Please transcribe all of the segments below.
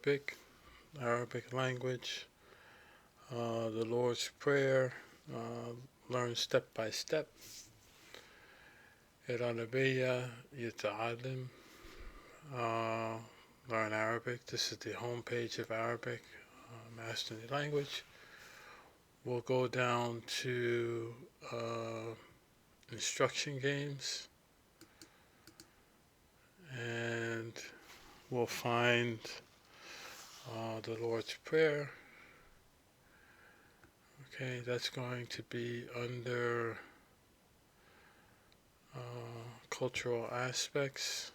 Arabic language, the Lord's Prayer, learn step by step. العربية يتعلم, learn Arabic. This is the home page of Arabic, Master the Language. We'll go down to instruction games, and we'll find the Lord's Prayer. Okay, that's going to be under cultural aspects.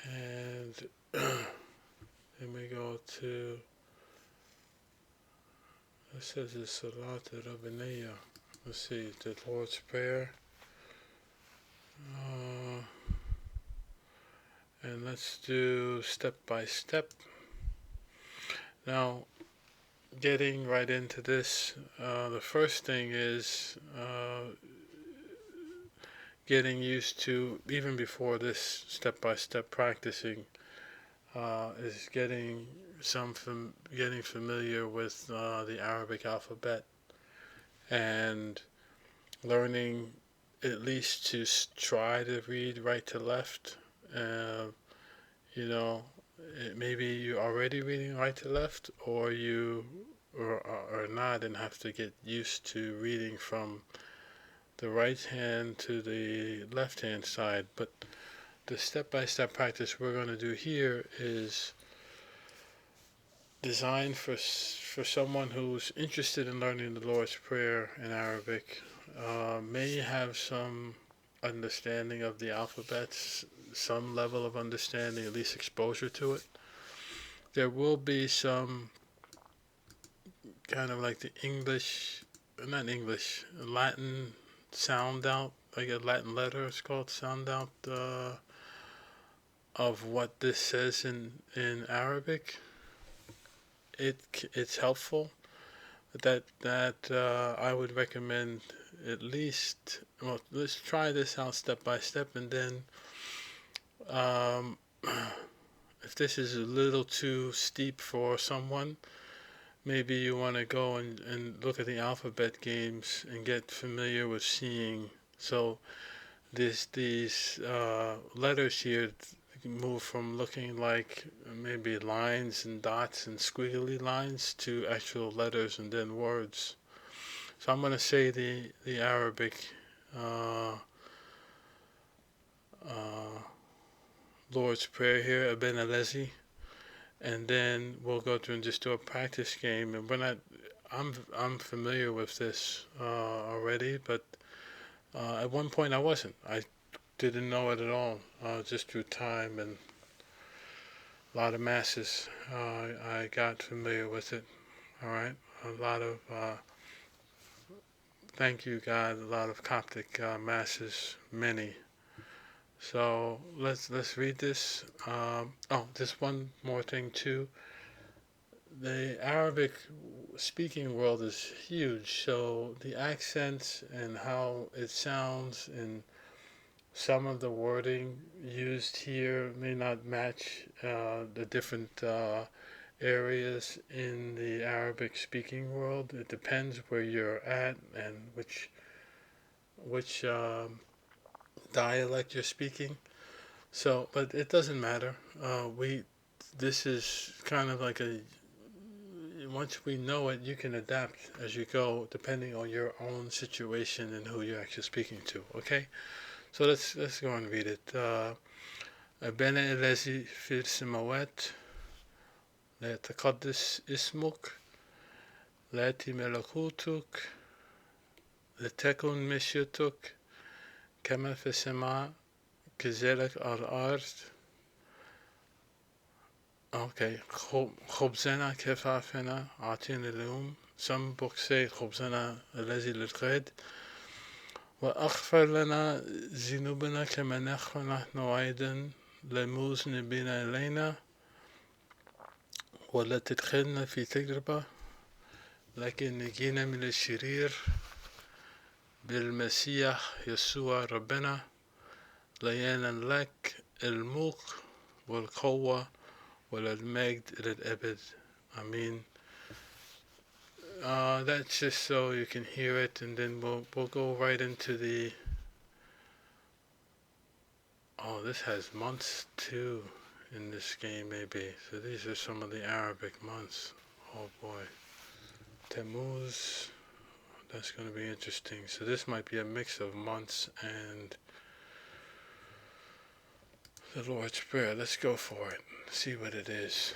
And then we go to, this says the Salat al-Rabbaniya. Let's see, the Lord's Prayer. And let's do step by step. Now, getting right into this, the first thing is getting used to, even before this step by step practicing, is getting familiar with the Arabic alphabet and learning at least to try to read right to left. Maybe you're already reading right to left, or you are not, and have to get used to reading from the right hand to the left hand side. But the step-by-step practice we're going to do here is designed for someone who's interested in learning the Lord's Prayer in Arabic, may have some understanding of the alphabets, some level of understanding, at least exposure to it. There will be some kind of like the Latin sound out, like a Latin letter, it's called sound out, of what this says in Arabic. It's helpful. That I would recommend at least. Well, let's try this out step by step, and then if this is a little too steep for someone, maybe you want to go and look at the alphabet games and get familiar with seeing. So these letters here move from looking like maybe lines and dots and squiggly lines to actual letters and then words. So I'm going to say the Arabic Lord's Prayer here, Ibn Alezi, and then we'll go through and just do a practice game. And I'm familiar with this already, but at one point I wasn't. I didn't know it at all. Just through time and a lot of masses, I got familiar with it. All right, a lot of thank you, God. A lot of Coptic masses, many. So let's read this. Just one more thing too. The Arabic speaking world is huge, so the accents and how it sounds and some of the wording used here may not match the different areas in the Arabic speaking world. It depends where you're at and which dialect you're speaking. So, but it doesn't matter. This is kind of like once we know it, you can adapt as you go, depending on your own situation and who you're actually speaking to. Okay, so let's go and read it. بين الذي في السماوات لا يتقدس اسمك ليأتي ملكوتك لتكن مشيئتك كما في السماء كذلك على الأرض. Okay, خبزنا كفافنا أعطينا اليوم. Some books say خبزنا الذي للغد وأغفر لنا ذنوبنا كما نغفر نحن أيضا للمذنبين إلينا ولا تدخلنا في تجربة لكن نجينا من الشرير بالمسيح يسوع ربنا لين لك الملك والقوة وللمجد إلى الأبد. I mean, that's just so you can hear it, and then we'll go right into the. Oh, this has months too in this game, maybe. So these are some of the Arabic months. Oh boy, Tammuz. That's going to be interesting. So this might be a mix of months and the Lord's Prayer. Let's go for it. See what it is.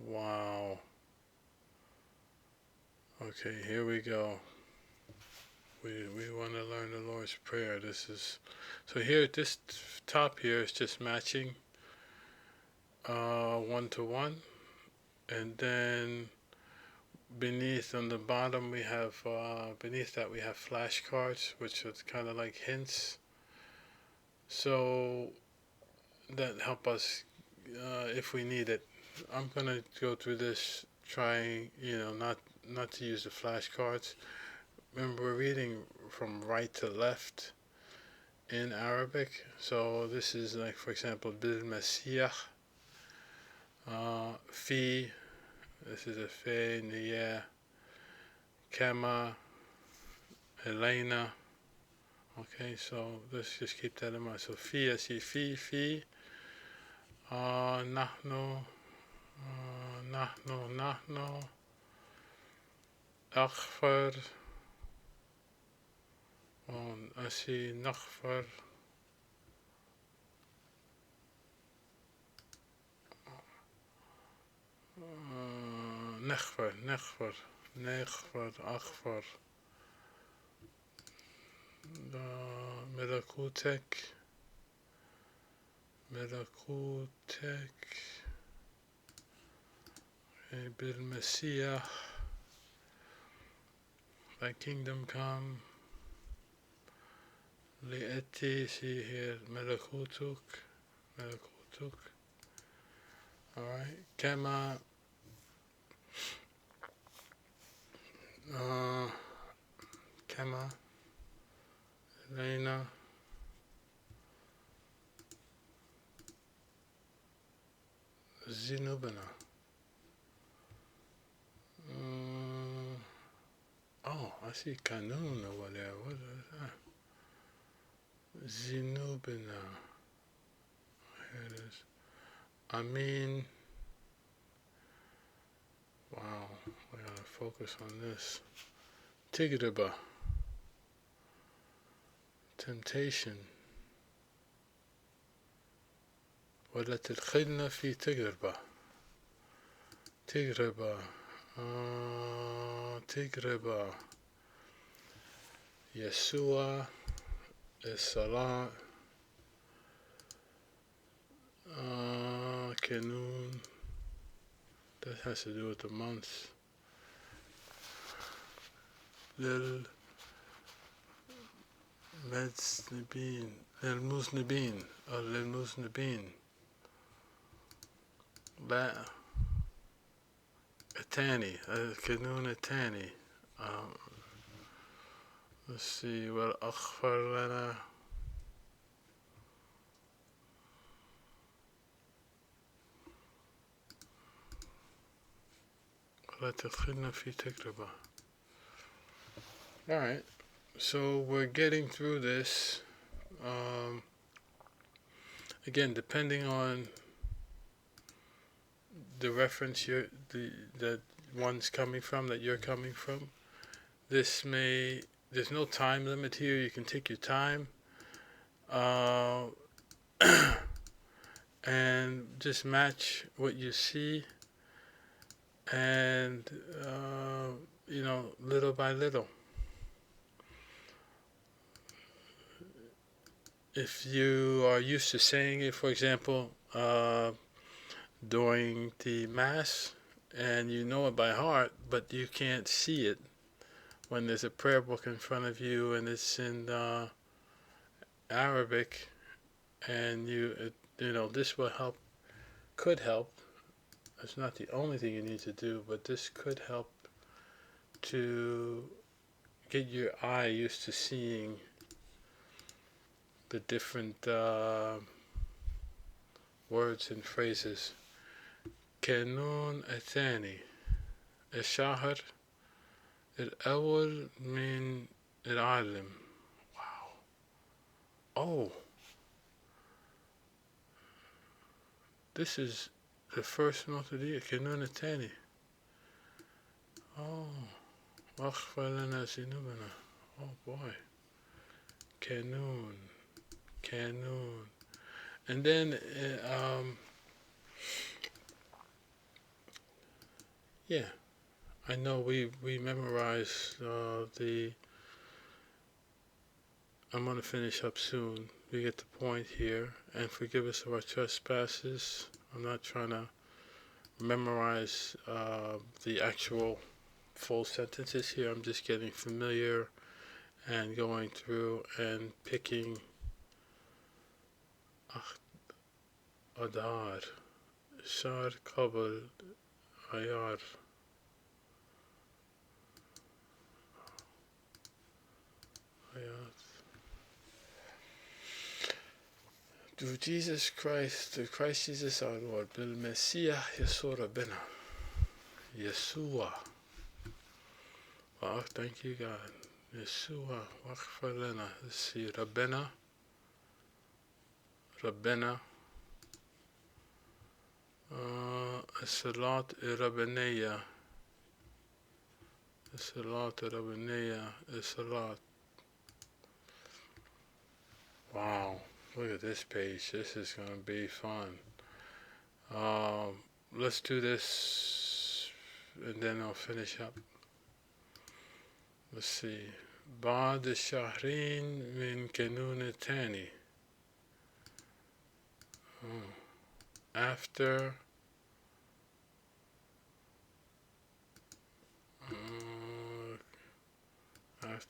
Wow. Okay, here we go. We want to learn the Lord's Prayer. This is so here. This top here is just matching 1-to-1, and then beneath on the bottom we have beneath that we have flashcards, which are kind of like hints. So that help us if we need it. I'm gonna go through this trying, not to use the flashcards. Remember, we're reading from right to left in Arabic. So this is like, for example, bil Masiyah, fi. This is a fe, niya, kama, Elena. Okay, so let's just keep that in mind. So fi, I see fi, nahnu, nahnu, aghfar. I see naghfar. نغفر, أغفر. ملكوتك, بالمسيح. Thy kingdom come. ليأتي, see here, ملكوتك. Alright, كما كما لينا ذنوبنا. Oh, I see kanun over there. What is that? Zinubina. Here it is. I mean, wow, we gotta focus on this. Tigriba. Temptation. ولا تدخلنا في تجربة. تجربة. يسوع, الصلاة, كنون. That has to do with the months. للمذنبين أو للمذنبين. لا الثاني, الكنون الثاني. Let's see, والأغفر لنا. ولا تدخلنا في تجربة. Alright, so we're getting through this. Again, depending on the reference that one's coming from, that you're coming from, there's no time limit here. You can take your time and just match what you see, and little by little. If you are used to saying it, for example, during the Mass, and you know it by heart, but you can't see it when there's a prayer book in front of you and it's in Arabic, and this will could help It's not the only thing you need to do, but this could help to get your eye used to seeing the different words and phrases. كانون الثاني الشهر الأول من العالم. Wow. Oh, this is the first melody. كانون الثاني. Oh, واغفر لنا ذنوبنا. Oh boy. كانون. And then, yeah, I know we memorize the. I'm gonna finish up soon. We get the point here, and forgive us of our trespasses. I'm not trying to memorize the actual full sentences here. I'm just getting familiar and going through and picking Adar, Shar Kabul, Ayar. Through Jesus Christ, through Christ Jesus our Lord, Bil Messiah Yeshua Rabbina. Yeshua. Wow, thank you God. Yeshua, waghfir lana. Let's see, Rabbina. Salat Rabbaniya. Salat Rabbaniya. Salat. Wow, look at this page. This is going to be fun. Let's do this and then I'll finish up. Let's see. بعد شهرين من كانون الثاني. After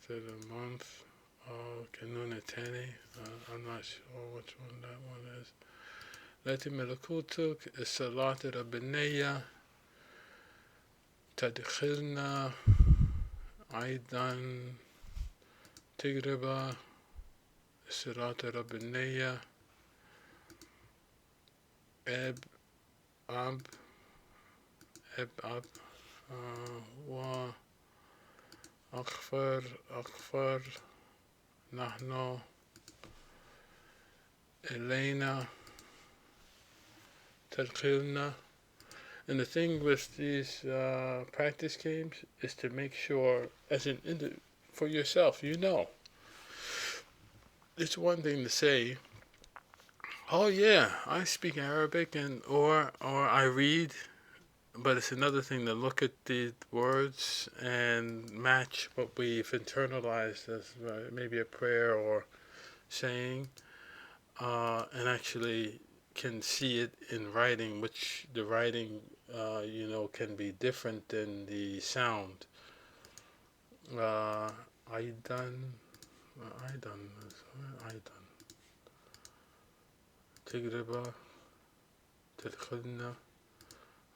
the month of كانون الثاني. I'm not sure which one that one is. التي ملكوتك الصلاة الربانية تدخلنا أيضا تجربة الصلاة الربانية أب وأغفر نحن إلينا تدخلنا. And the thing with these practice games is to make sure, as for yourself, it's one thing to say, "Oh yeah, I speak Arabic," or I read, but it's another thing to look at the words and match what we've internalized as maybe a prayer or saying, and actually can see it in writing, which the writing can be different than the sound. Aidan. Tigraba. Tadkhilna.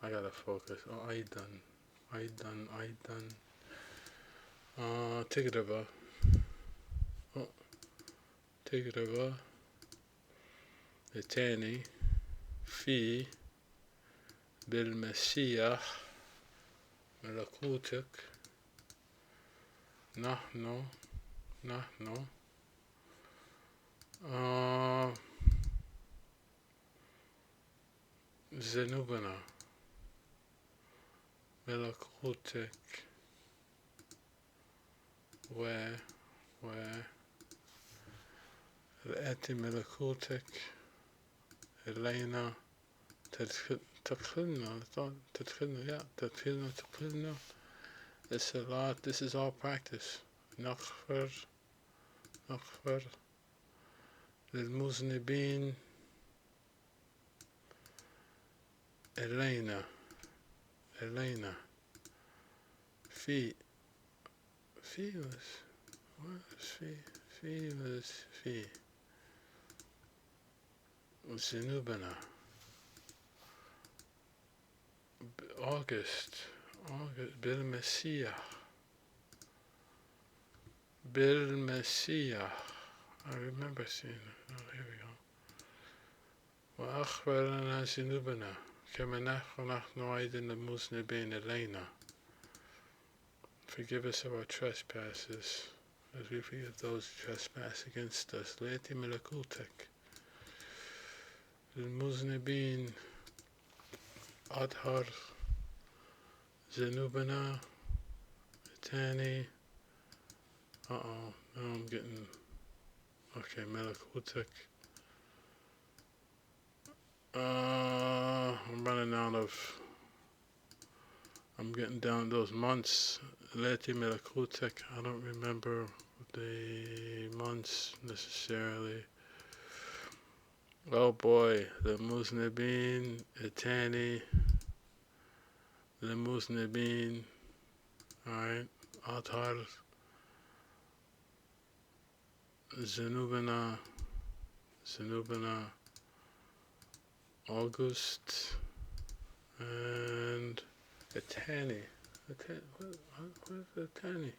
I gotta focus. Oh, Aidan. Tigraba. Oh, Tigraba. الثاني في بالمسيح ملكوتك نحن ذنوبنا ملكوتك و الآتي ملكوتك إلينا تدخلنا الصلاة. This is all practice. نغفر للمذنبين إلينا في ذنوبنا August. بالمسيح. بالمسيح. I remember seeing it. Oh, here we go. وأغفر لنا ذنوبنا كما نحن أيضا المذنبين إلينا. Forgive us of our trespasses, as we forgive those who trespass against us. ليأتي ملكوتك. المذنبين أطهر ذنوبنا تاني. Now I'm getting, okay, ملكوتك. I'm running out of, I'm getting down those months. ليأتي ملكوتك. I don't remember the months necessarily. Oh boy, المذنبين التاني. المذنبين. Alright, أطهر ذنوبنا. August. And التاني. Where's the التاني?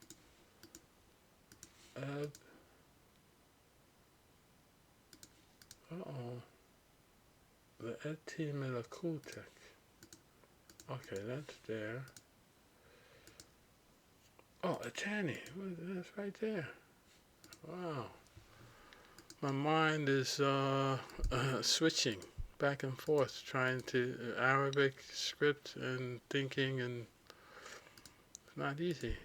لأتي ملكوتك. Okay, that's there. Oh, التاني. That's right there. Wow. My mind is switching back and forth, trying to Arabic script and thinking, and it's not easy.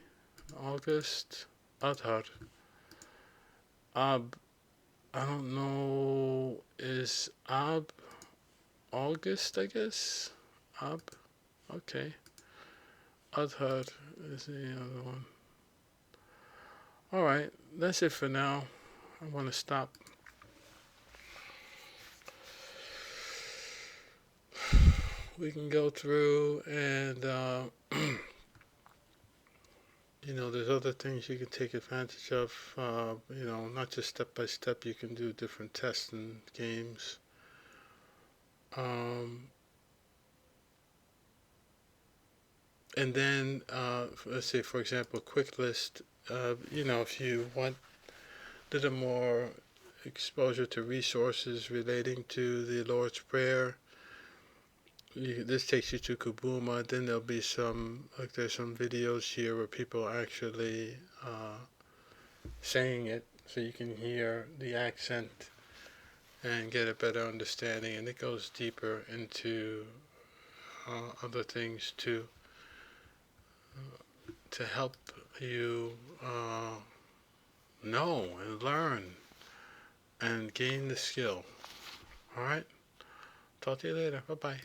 August, Adhar. Ab, I don't know, is Ab August, I guess? Ab, okay. Adhar is the other one. Alright, that's it for now. I want to stop. We can go through and, there's other things you can take advantage of. Not just step by step, you can do different tests and games. And then, let's say, for example, quick list, if you want a little more exposure to resources relating to the Lord's Prayer, this takes you to Kubuma. Then there'll be there's some videos here where people are actually saying it, so you can hear the accent and get a better understanding. And it goes deeper into other things too, to help you know and learn and gain the skill. Alright? Talk to you later. Bye-bye.